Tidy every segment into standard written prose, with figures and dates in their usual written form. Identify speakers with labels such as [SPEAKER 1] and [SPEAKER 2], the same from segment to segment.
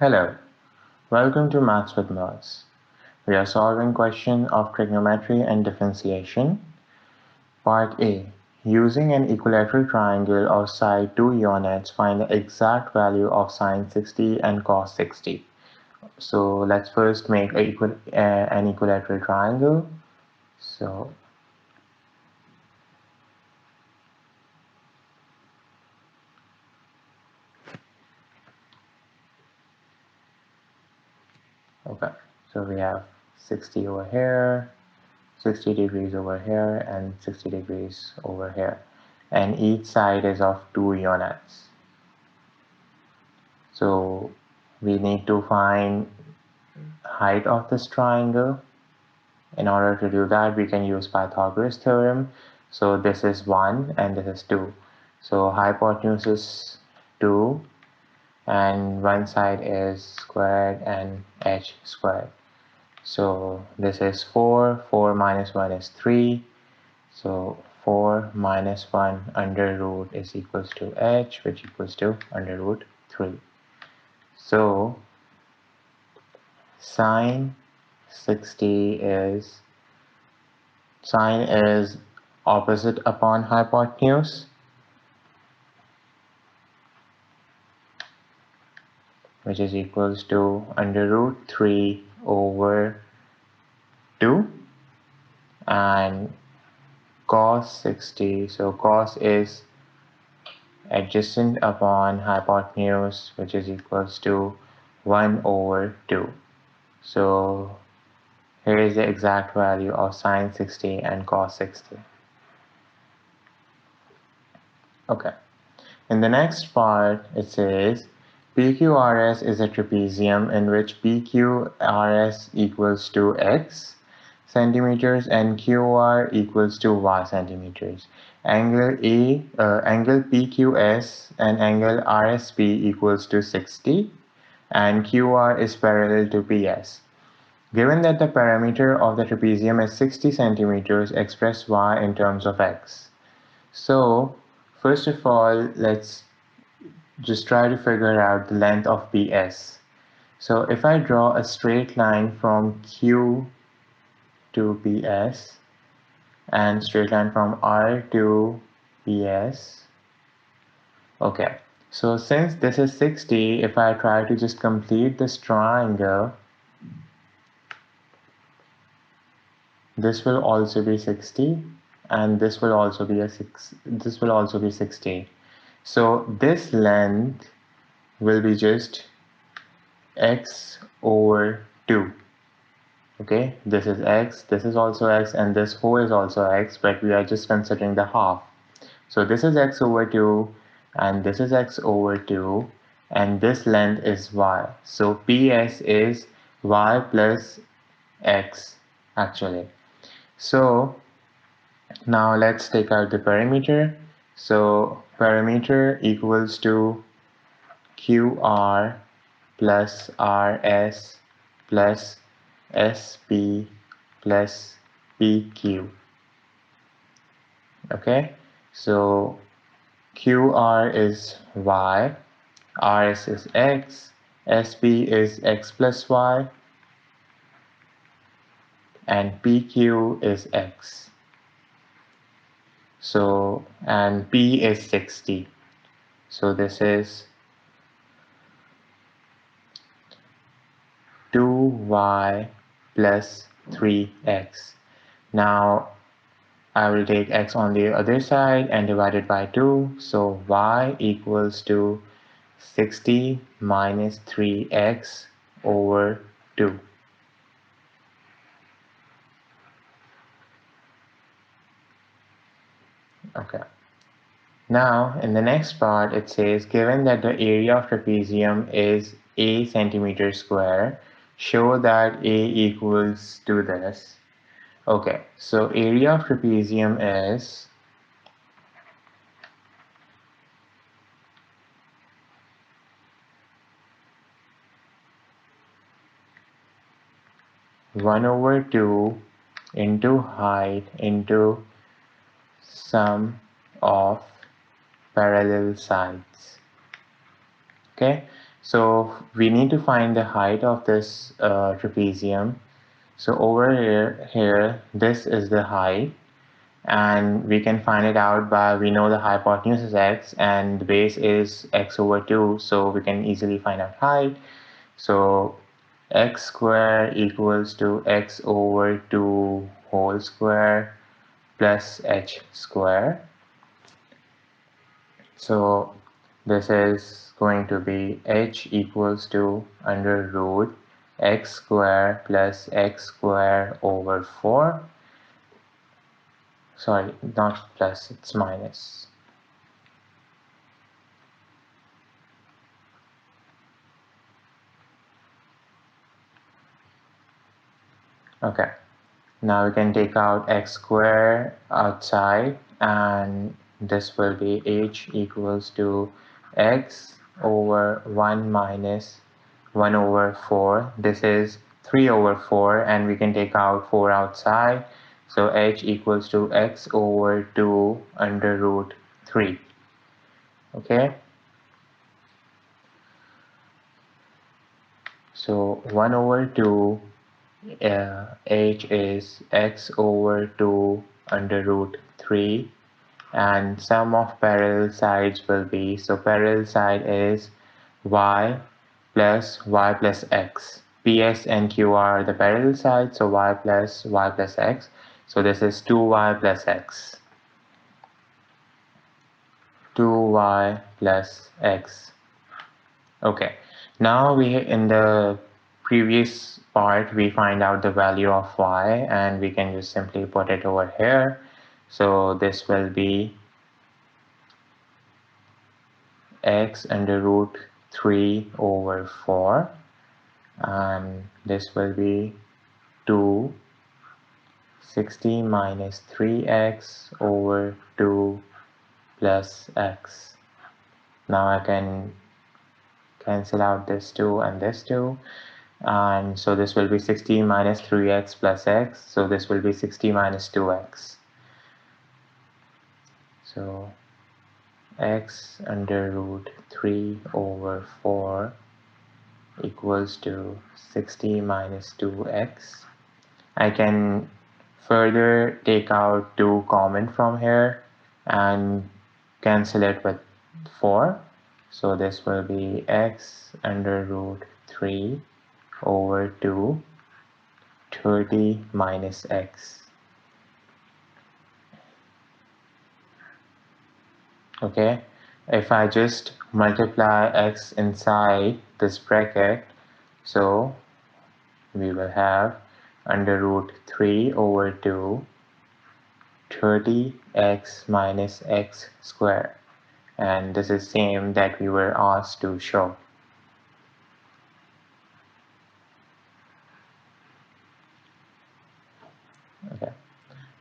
[SPEAKER 1] Hello, welcome to Maths with Mouse. We are solving question of trigonometry and differentiation. Part A. Using an equilateral triangle of side 2 units, find the exact value of sine 60 and cos 60. So let's first make an equilateral triangle. So we have 60 over here, 60 degrees over here, and 60 degrees over here. And each side is of 2 units. So we need to find height of this triangle. In order to do that, we can use Pythagoras theorem. So this is 1 and this is 2. So hypotenuse is 2 and one side is squared and h squared. So this is 4, 4 minus 1 is 3. So 4 minus 1 under root is equals to h, which equals to under root 3. So sine 60 is opposite upon hypotenuse, which is equals to under root 3 over 2, and cos 60, so cos is adjacent upon hypotenuse, which is equals to 1 over 2. So here is the exact value of sine 60 and cos 60. Okay. In the next part, it says PQRS is a trapezium in which PQRS equals to x centimeters and QR equals to y centimeters. Angle PQS and angle RSP equals to 60 and QR is parallel to PS. Given that the perimeter of the trapezium is 60 centimeters, express y in terms of x. So first of all, let's just try to figure out the length of PS. So if I draw a straight line from Q to PS and straight line from R to PS. Okay, so since this is 60, if I try to just complete this triangle, this will also be 60 and this will also be 60. So this length will be just x over 2. Okay, this is x, this is also x, and this whole is also x, but we are just considering the half. So this is x over 2 and this is x over 2 and this length is y. So PS is y plus x actually. So now let's take out the perimeter. So perimeter equals to QR plus RS plus SP plus PQ. Okay, so QR is y, RS is x, SP is x plus y, and PQ is x. So, and P is 60. So this is 2y plus 3x. Now I will take x on the other side and divide it by 2. So y equals to 60 minus 3x over 2. Okay. Now in the next part it says given that the area of trapezium is a centimeter square, show that a equals to this. Okay, so area of trapezium is one over 2 into height into sum of parallel sides. Okay, So we need to find the height of this trapezium. So over here, this is the height, and we can find it out by, we know the hypotenuse is x and the base is x over 2, so we can easily find out height. So x square equals to x over 2 whole square plus h square. So this is going to be h equals to under root x square plus x square over 4. Sorry, not plus, it's minus. Okay, now we can take out x square outside, and this will be h equals to x over 1 minus 1 over 4. This is 3 over 4, and we can take out 4 outside. So h equals to x over 2 under root 3. Okay, so 1 over 2, h is x over 2 under root 3, and sum of parallel sides will be, so parallel side is y plus x. PS and Q are the parallel sides, so y plus x. So this is 2y plus x. 2y plus x. Okay, now we, in the previous part, we find out the value of y, and we can just simply put it over here. So this will be x under root 3 over 4, and this will be 2 60 minus 3x over 2 plus x. Now I can cancel out this 2 and this 2, and so this will be 60 minus 3x plus x, so this will be 60 minus 2x. So x under root 3 over 4 equals to 60 minus 2x. I can further take out 2 common from here and cancel it with 4. So this will be x under root 3 over 2, 30 minus x. Okay, if I just multiply x inside this bracket, so we will have under root 3 over 2, 30x minus x square, and this is same that we were asked to show. Okay.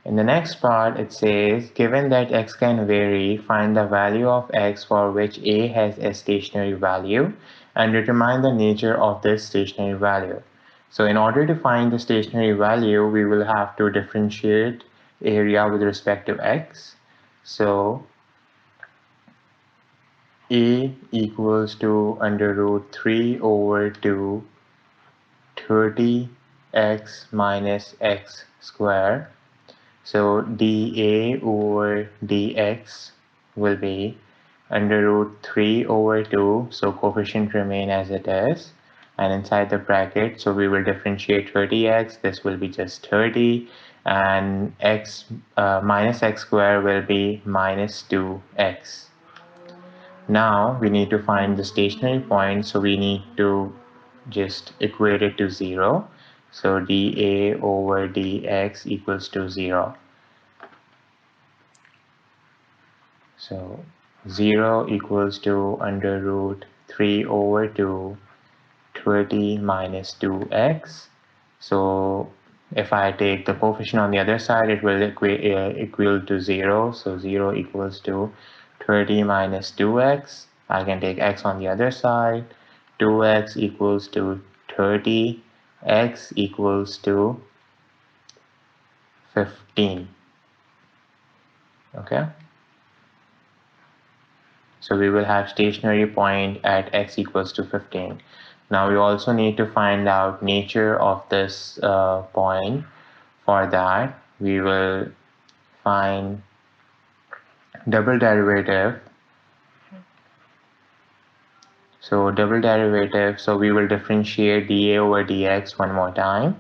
[SPEAKER 1] In the next part, it says, given that x can vary, find the value of x for which a has a stationary value and determine the nature of this stationary value. So in order to find the stationary value, we will have to differentiate area with respect to x. So a equals to under root 3 over 2, 30x minus x square. So dA over dx will be under root 3 over 2, so coefficient remain as it is, and inside the bracket, so we will differentiate 30x, this will be just 30, and x minus x square will be minus 2x. Now we need to find the stationary point, so we need to just equate it to 0. So dA over dx equals to 0. So 0 equals to under root 3 over 2, 30 minus 2x. So if I take the coefficient on the other side, it will equal to 0. So 0 equals to 30 minus 2x. I can take x on the other side. 2x equals to 30. X equals to 15. Okay. So we will have stationary point at x equals to 15. Now we also need to find out nature of this point. For that, we will find double derivative. So double derivative, so we will differentiate dA over dx one more time,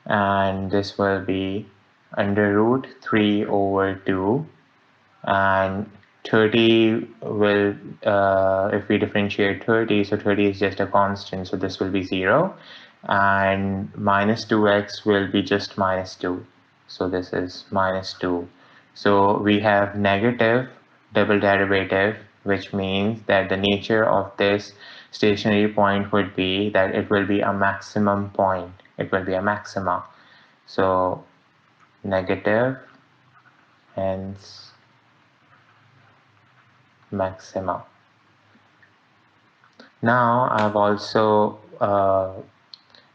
[SPEAKER 1] and this will be under root 3 over 2, and 30 will, if we differentiate 30, so 30 is just a constant, so this will be 0, and minus 2x will be just minus 2, so this is minus 2. So we have negative double derivative, which means that the nature of this stationary point would be that it will be a maximum point, it will be a maxima. So negative, hence maxima. Now I've also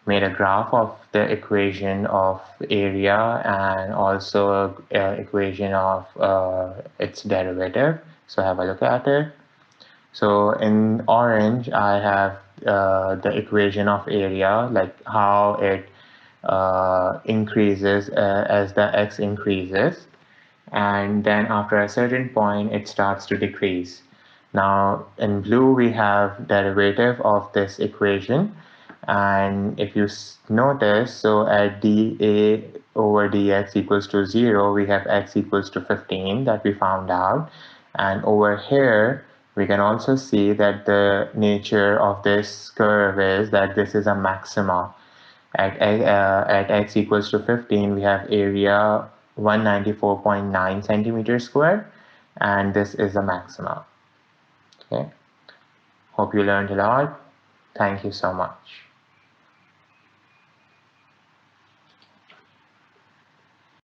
[SPEAKER 1] made a graph of the equation of area and also equation of its derivative. So have a look at it. So in orange, I have the equation of area, like how it increases as the x increases, and then after a certain point it starts to decrease. Now in blue we have derivative of this equation, and if you notice, so at dA over dx equals to 0, we have x equals to 15 that we found out, and over here we can also see that the nature of this curve is that this is a maxima. At x equals to 15, we have area 194.9 centimeters squared, and this is a maxima. Okay. Hope you learned a lot. Thank you so much.